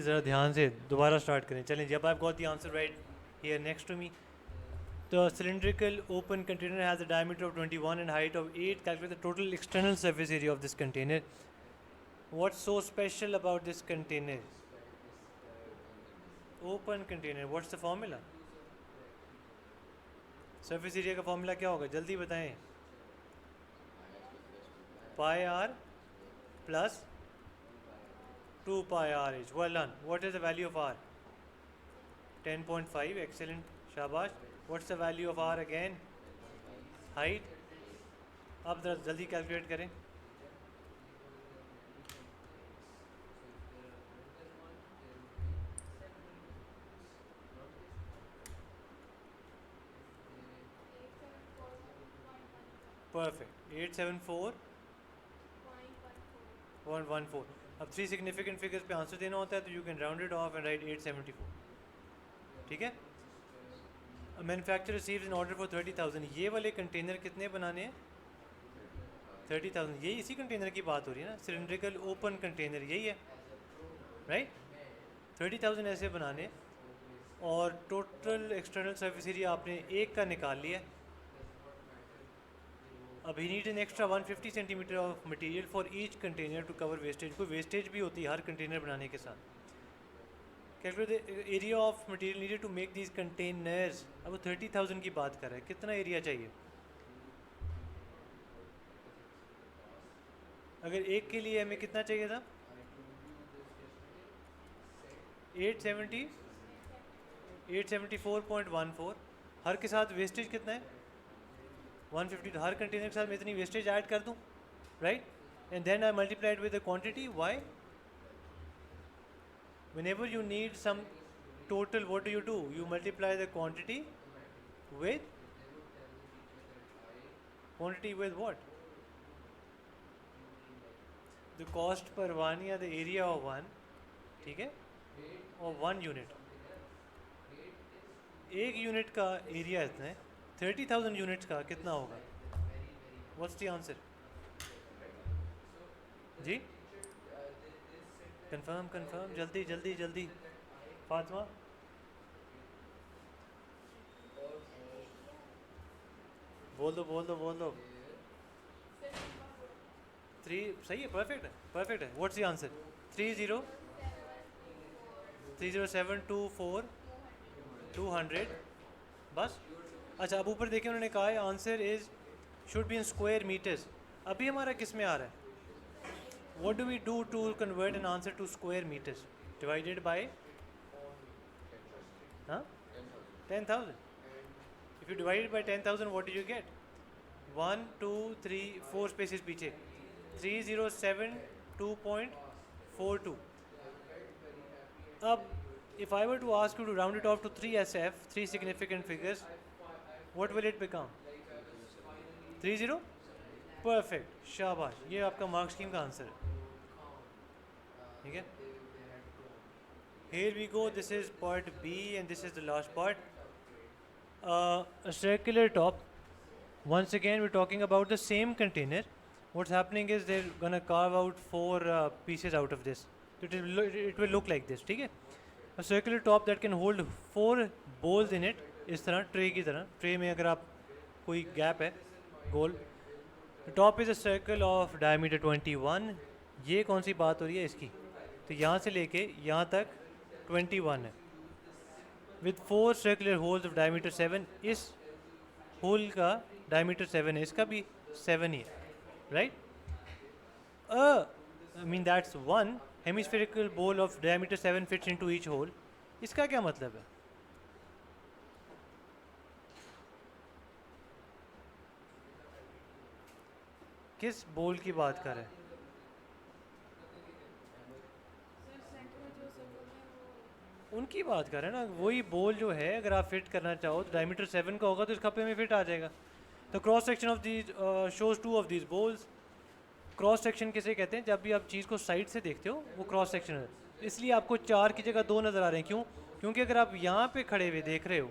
ज़रा ध्यान से दोबारा स्टार्ट करें. चलें, जब I've got the answer right here next to me. The cylindrical open container has a diameter of 21 and height of 8. Calculate the total external surface area of this container. What's so special about this container? Open container. What's the formula? Surface area का formula क्या होगा? जल्दी बताएं. Pi r plus 2 pi r h. Well done. What is the value of r? 10.5. Excellent. Shabash. What's the value of r again? Height. अब जरा जल्दी calculate करें. Perfect. 874.14. अब 3 सिग्निफिकेंट फिगर्स पे आंसर देना होता है तो you can round it of and right 874. ठीक है. Manufacturer receives in order for 30,000. ये वाले कंटेनर कितने बनाने हैं? 30,000. यही इसी कंटेनर की बात हो रही है ना, सिलेंड्रिकल ओपन कंटेनर यही है, राइट? 30,000 ऐसे बनाने और टोटल एक्सटर्नल सर्फेस एरिया आपने एक का निकाल लिया. अब he need an extra 150 centimetre of material for each container to cover wastage. कोई वेस्टेज भी होती है हर कंटेनर बनाने के साथ. Calculate the area of material needed to make these containers. अब वो 30,000 की बात कर रहा है, कितना एरिया चाहिए? अगर एक के लिए हमें कितना चाहिए था? 874.14. हर के साथ वेस्टेज कितना है? 150. तो हर कंटेनर के साथ मैं इतनी वेस्टेज ऐड कर दूं, right? And then I multiplied with the quantity. Why? Whenever you need some total, what do? You multiply the quantity with what? The cost per one या the area of one. ठीक है? और 1 unit. एक unit का area इतना है. 30,000 units का कितना होगा? What's the answer? Ji confirm जल्दी फातिमा. बोल दो 3. सही है, परफेक्ट है. What's the answer? 30724 200. बस. अच्छा, अब ऊपर देखिए उन्होंने कहा है answer is should be in square metres. अभी हमारा किस में आ रहा है? What do we do to convert an answer to square meters? Divided by 10,000. If you divide it by 10,000, what do you get? 1, 2, 3, 4 spaces पीछे. 3072.42. अब if I were to ask you to round it off to 3 SF, 3 significant figures, what will it become? 30? Perfect. शाबाश. ये आपका marks scheme का answer है. ठीक है. Here we go. This is part B and this is the last part. A circular top. Once again we're talking about the same container. What's happening is they're gonna carve out 4 pieces out of this. It will look like this. ठीक है. A circular top that can hold 4 bowls in it. इस तरह tray की तरह. Tray में अगर आप कोई गैप है गोल. The top is a circle of diameter 21. ये कौन सी बात हो रही है इसकी? तो यहाँ से लेके यहाँ तक 21 है. With 4 circular holes of diameter 7. इस होल का diameter 7 है, इसका भी 7 ही है, right? I mean that's one hemispherical bowl of diameter 7 fits into each hole. इसका क्या मतलब है? किस बोल की बात कर रहे हैं? उनकी बात कर रहे हैं ना. वही बोल जो है अगर आप फिट करना चाहो तो डायमीटर 7 का होगा तो इस कपे में फिट आ जाएगा. तो cross section of these shows 2 of these bowls. Cross section किसे कहते हैं? जब भी आप चीज़ को साइड से देखते हो वो क्रॉस सेक्शन है. इसलिए आपको 4 की जगह 2 नज़र आ रहे हैं. क्यों? क्योंकि अगर आप यहाँ पे खड़े हुए देख रहे हो,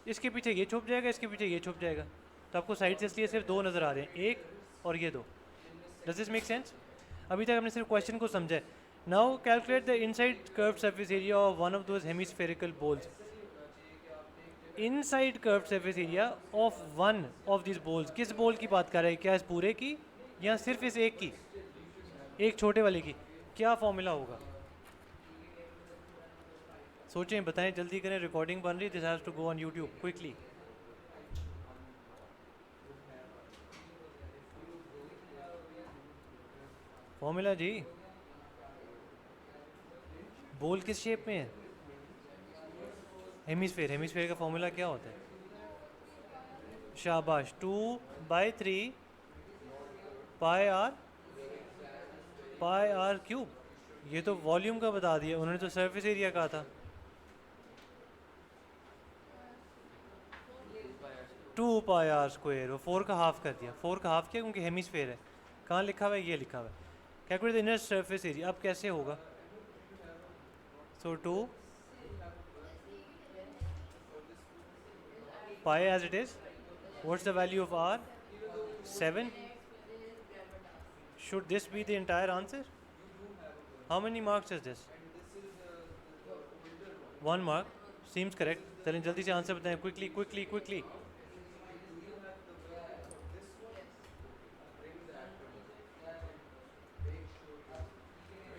इसके पीछे ये छुप जाएगा, इसके पीछे ये छुप जाएगा, तो आपको साइड से इसलिए सिर्फ 2 नज़र आ रहे हैं, एक और ये 2. Does this make sense? अभी तक हमने सिर्फ क्वेश्चन को समझा है. Now calculate the inside curved surface area of one of those hemispherical bowls. Inside curved surface area of one of these bowls. किस बोल की बात कर रहे हैं? क्या इस पूरे की या सिर्फ इस एक की, एक छोटे वाले की? क्या फॉर्मूला होगा? सोचें, बताएं, जल्दी करें, रिकॉर्डिंग बन रही. This has to go on YouTube quickly. Formula जी, बोल किस शेप में है? हेमिस्फेयर. हेमिस्फेयर का फॉर्मूला क्या होता है? शाबाश. 2/3 पाई आर क्यूब. ये तो वॉल्यूम का बता दिया उन्होंने, तो सरफेस एरिया कहा था. 2 पाई आर स्क्वायर. वो 4 का हाफ कर दिया. 4 का हाफ किया क्योंकि हेमिस्फेयर है. कहाँ लिखा हुआ है? ये लिखा हुआ है. Calculate the inner surface area. अब कैसे होगा? So 2 pi as it is. What's the value of r? 7. Should this be the entire answer? How many marks is this? 1 mark. Seems correct. चलें जल्दी से आंसर बताएं. क्विकली.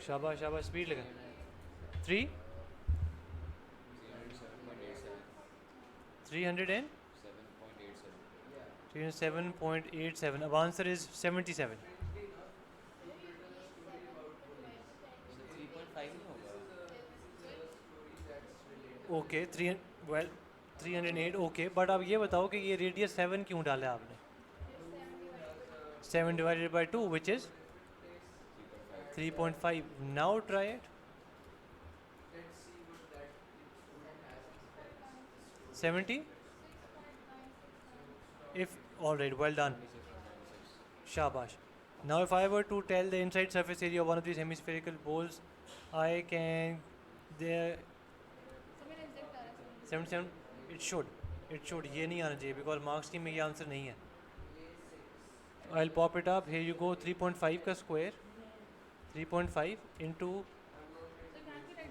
शाबाश. Speed लगा. 3 307.87. अब answer is 77. Okay. 308. Okay, but अब ये बताओ कि ये रेडियस 7 क्यों डाला है आपने? 7 divided by 2 which is 3.5. Now try it. 70. If all right, well done. Shabash. Now if I were to tell the inside surface area of one of these hemispherical bowls, I can there 77. It should ये नहीं आना चाहिए because marks की में ये answer नहीं है. I'll pop it up. Here you go. 3.5 का square. 3.5 into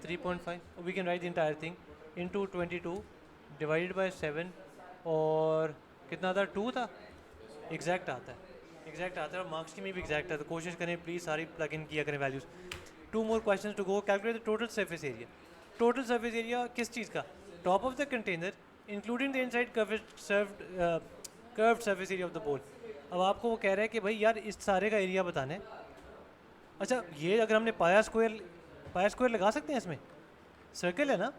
3.5. We can write the entire thing into 22 divided by 7. और कितना था? 2 था. एग्जैक्ट आता है और मार्क्स की में भी एग्जैक्ट है. तो कोशिश करें प्लीज़ सारी प्लग इन किया करें values. 2 more questions to go. Calculate the total surface area. Total surface area किस चीज़ का? Top of the container including the inside curved surface area of the बोल. अब आपको वो कह रहा है कि भाई यार इस सारे का एरिया बताना है. अच्छा, ये अगर हमने पाया स्क्वायर लगा सकते हैं इसमें? सर्कल है ना.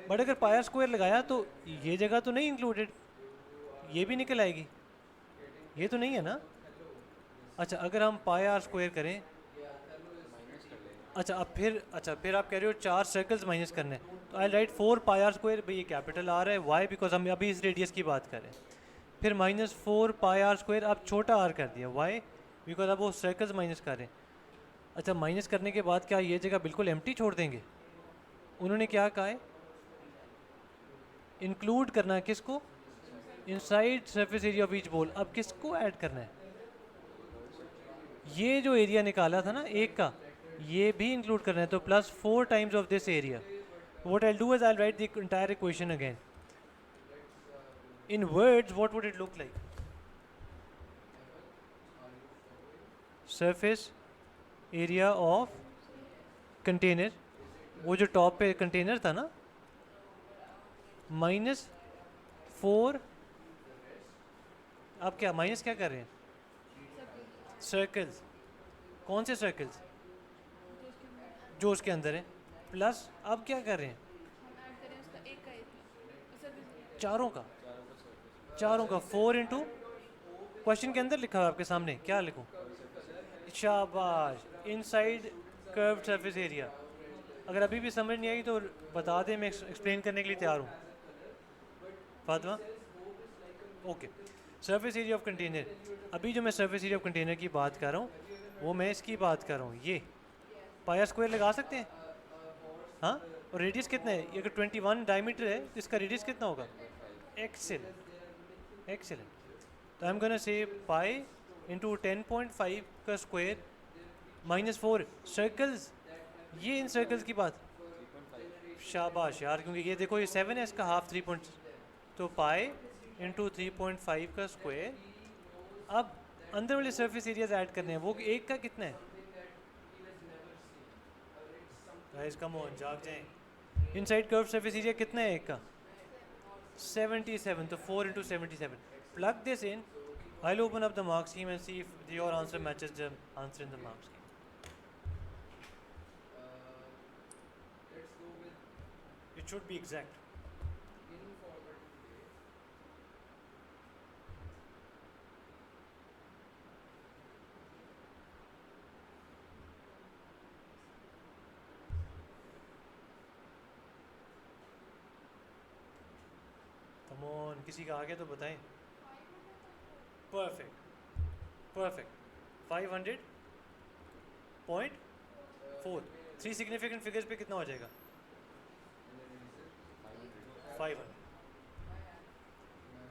बट अगर पाया स्क्वायर लगाया तो ये जगह तो नहीं इंक्लूडेड, ये भी निकल आएगी. ये तो नहीं है ना. अच्छा, अगर हम पाया स्क्वायर करें, अच्छा फिर आप कह रहे हो 4 सर्कल्स माइनस करने हैं, तो आई राइट 4 पाई आर स्क्वायर. भाई ये कैपिटल आ रहा है. वाई? बिकॉज हम अभी इस रेडियस की बात करें. फिर -4 पाई आर स्क्वायर. अब छोटा आर कर दिया. वाई? बिकॉज अब वो सर्कल्स माइनस कर रहे हैं. अच्छा, माइनस करने के बाद क्या ये जगह बिल्कुल एम्प्टी छोड़ देंगे? उन्होंने क्या कहा है? इंक्लूड करना है. किसको? Inside surface area of each बोल. अब किसको ऐड करना है? ये जो एरिया निकाला था ना एक का, ये भी इंक्लूड करना है. तो +4 times of this area. What I do is I right the entire equation again in words. What would it look like? Surface area of container, वो जो टॉप पे कंटेनर था ना, -4. अब क्या माइनस क्या कर रहे हैं? सर्कल्स. कौन से सर्कल्स? जो उसके अंदर है. प्लस अब क्या कर रहे हैं? चारों का 4 इंटू. क्वेश्चन के अंदर लिखा हुआ है आपके सामने, क्या लिखूं? शाबाश. Inside curved surface area. अगर अभी भी समझ नहीं आई तो बता दें, मैं एक्सप्लेन करने के लिए तैयार हूँ. Fatima? Okay. Surface area of container. अभी जो मैं सरफेस एरिया ऑफ कंटेनर की बात कर रहा हूँ, वो मैं इसकी बात कर रहा हूँ. ये पाया स्क्वायर लगा सकते हैं? हाँ. और रेडियस कितना है? ये अगर 21 डायमीटर है तो इसका रेडियस कितना होगा? एक्सेलेंट. तो I am gonna say pi into 10.5 का स्क्वायर -4 सर्कल्स, ये इन सर्कल्स की बात, शाबाश यार, क्योंकि ये देखो ये 7 है, इसका हाफ 3 पॉइंट, तो पाई इंटू 3.5 का स्क्वायर। अब अंदर वाले सरफेस एरियाज ऐड करने हैं, वो एक का कितना है गाइस, कम ऑन जाग जाएं। इनसाइड कर्व सरफेस एरिया कितना है एक का, 77, तो 4 into 77, plug this in. I'll open up the mark scheme and see if your answer matches the answer in the mark scheme. It should be exact. Come on, किसी का आ गया तो बताएं। Perfect, perfect. 500.4, 3 significant figures पे कितना हो जाएगा, 500.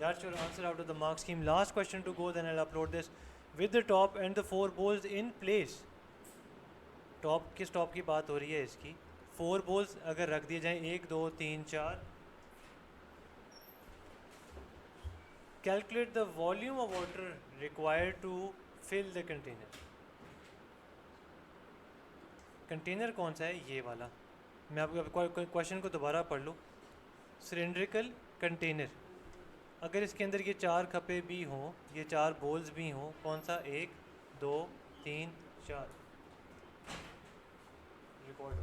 That's your answer out of the mark scheme. Last question to go, then I'll upload this. With the top and the 4 balls in place. Top, किस टॉप की बात हो रही है इसकी, 4 balls अगर रख दिए जाएं, 1 2 3 4, calculate the volume of water required to fill the container. Container कौन सा है, ये वाला। मैं आपको क्वेश्चन को दोबारा पढ़ लूँ। सिलेंड्रिकल कंटेनर, अगर इसके अंदर ये 4 खपे भी हों, ये 4 बोल्स भी हों, कौन सा, 1 2 3 4, रिकॉर्ड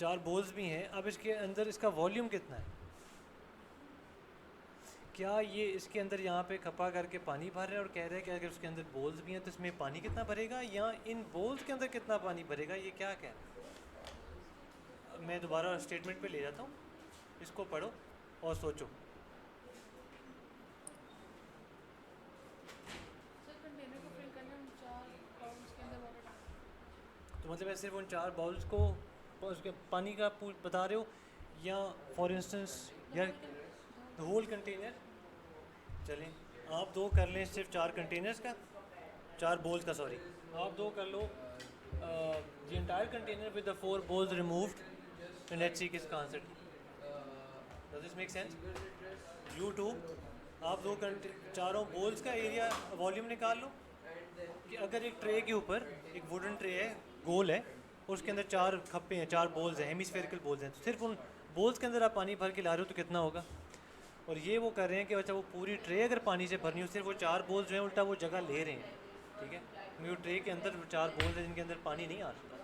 4 बोल्स भी हैं। अब इसके अंदर इसका वॉल्यूम कितना है, क्या ये इसके अंदर यहाँ पे खपा करके पानी भर रहे हैं और कह रहे हैं कि अगर उसके अंदर बोल्स भी हैं तो इसमें पानी कितना भरेगा, या इन बोल्स के अंदर कितना पानी भरेगा, ये क्या कह रहा है। मैं दोबारा स्टेटमेंट पे ले जाता हूँ, इसको पढ़ो और सोचो। तो मतलब ऐसे उन 4 बाउल्स को उसके पानी का बता रहे हो, या फॉर इंस्टेंस या द होल कंटेनर। चलें, आप 2 कर लें सिर्फ 4 कंटेनर्स का, 4 बोल्स का, सॉरी, आप 2 कर लो the entire container with the 4 bowls removed, and let's see किसका answer. Does this make sense? YouTube, आप 2 चारों बोल्स का एरिया वॉल्यूम निकाल लो, कि अगर एक ट्रे के ऊपर एक वुडन ट्रे है, गोल है, और उसके अंदर 4 खप्पे हैं, 4 बोल्स हैं, हेमिस्फेरिकल बोल्स हैं, तो सिर्फ उन बोल्स के अंदर आप पानी भर के ला रहे हो तो कितना होगा। और ये वो कर रहे हैं कि अच्छा वो पूरी ट्रे अगर पानी से भरनी हो, सिर्फ वो 4 बोल्स जो हैं उल्टा वो जगह ले रहे हैं, ठीक है, क्योंकि वो ट्रे के अंदर 4 बोल्स हैं जिनके अंदर पानी नहीं आ सकता,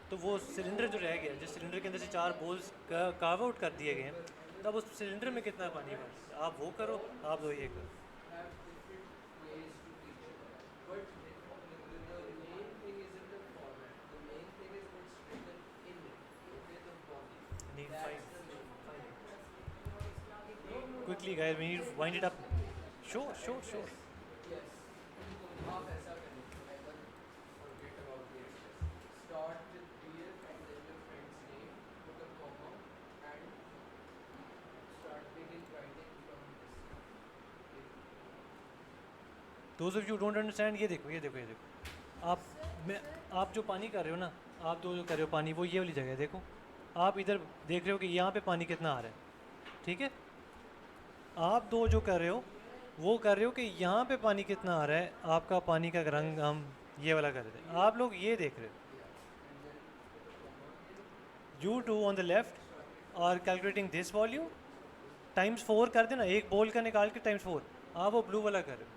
तो वो सिलेंडर जो रह गया, जिस सिलेंडर के अंदर से 4 बोल्स कार्व आउट कर दिए गए हैं, तब उस सिलेंडर में कितना पानी भर, आप वो करो, आप वो ये करो। Need 5. Quickly guys, we need to wind it up. Sure. Those of you who don't understand, ये देखो आप जो पानी कर रहे हो ना, आप 2 जो कर रहे हो पानी, वो ये वाली जगह है, देखो आप इधर देख रहे हो कि यहाँ पे पानी कितना आ रहा है, ठीक है, आप 2 जो कर रहे हो वो कर रहे हो कि यहाँ पे पानी कितना आ रहा है, आपका पानी का रंग हम ये वाला कर रहे थे, आप लोग ये देख रहे हो। You two on the left are calculating this volume times 4 कर देना, एक बोल का निकाल के टाइम्स 4, आप वो ब्लू वाला कर रहे हो।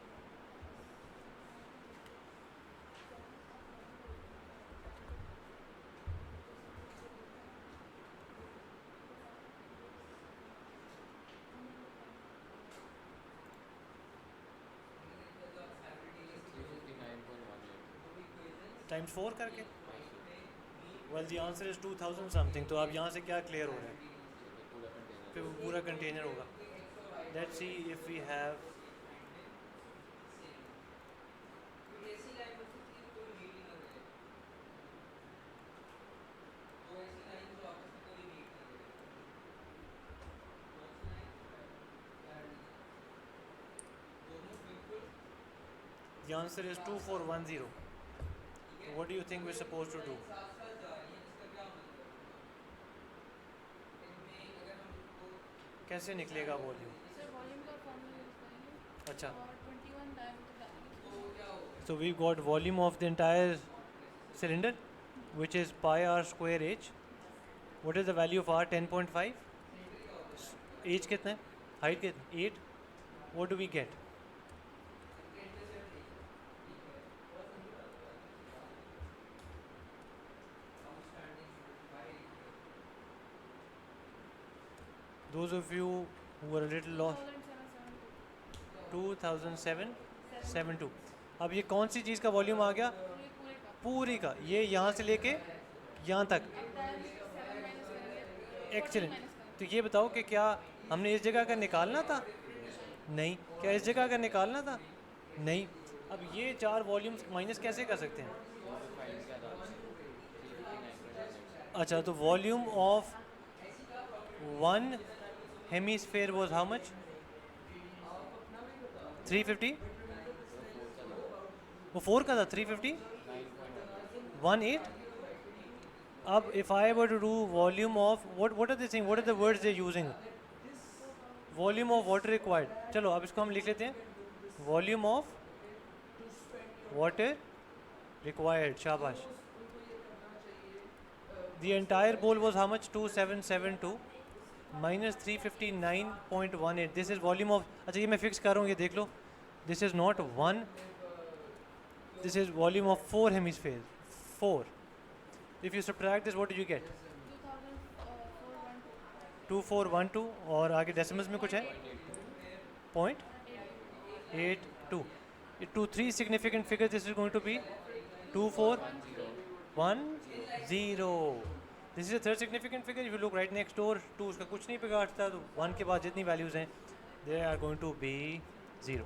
टाइम्स 4 करके, well the answer is 2000 something, तो आप यहाँ से क्या क्लियर हो रहा है, फिर वो पूरा कंटेनर होगा। Let's see if we have, the answer is 2410, What do you think we're supposed to do? कैसे निकलेगा वॉल्यूम? सर वॉल्यूम का फॉर्मूला यूज करेंगे अच्छा, और 21 डायमीटर डालेंगे। so we've got volume of the entire cylinder, which is pi r square h. What is the value of r? 10.5. H कितना है? Height कितना? 8. What do we get? Those of you who were a little lost, 2007-72. अब ये कौन सी चीज़ का volume आ गया? पूरे पूरे का पूरी का। ये यहाँ से लेके यहाँ तक। अब डायमीटर 7 माइनस करेंगे एक्सीलेंट। 14 माइनस करेंगे। तो ये बताओ कि क्या हमने इस जगह का निकालना था? नहीं। क्या इस जगह का निकालना था? नहीं। अब ये चार वॉल्यूम्स माइनस कैसे कर सकते हैं? अच्छा, तो volume of one hemisphere was how much? 350। वो 4 का था। 350 18। अब if I were to do volume of what are they saying? What are the words they're using? Volume of water required. चलो अब इसको हम लिख लेते हैं, volume of water required. शाबाश। The entire bowl was how much? 2772 minus 359.18. This is volume of, अच्छा ये मैं फिक्स कर रहा हूँ, ये देख लो. This is not 1, this is volume of 4 hemispheres. 4. If you subtract this, what do you get? 2412. और आगे डेसिमल्स में कुछ है? 0.82. To 3 significant figures, this is going to be 2410. This is a third significant figure. If you look right next door, 2 उसका कुछ नहीं बिगाड़ता, तो 1 के बाद जितनी वैल्यूज़ हैं, they are going to be 0.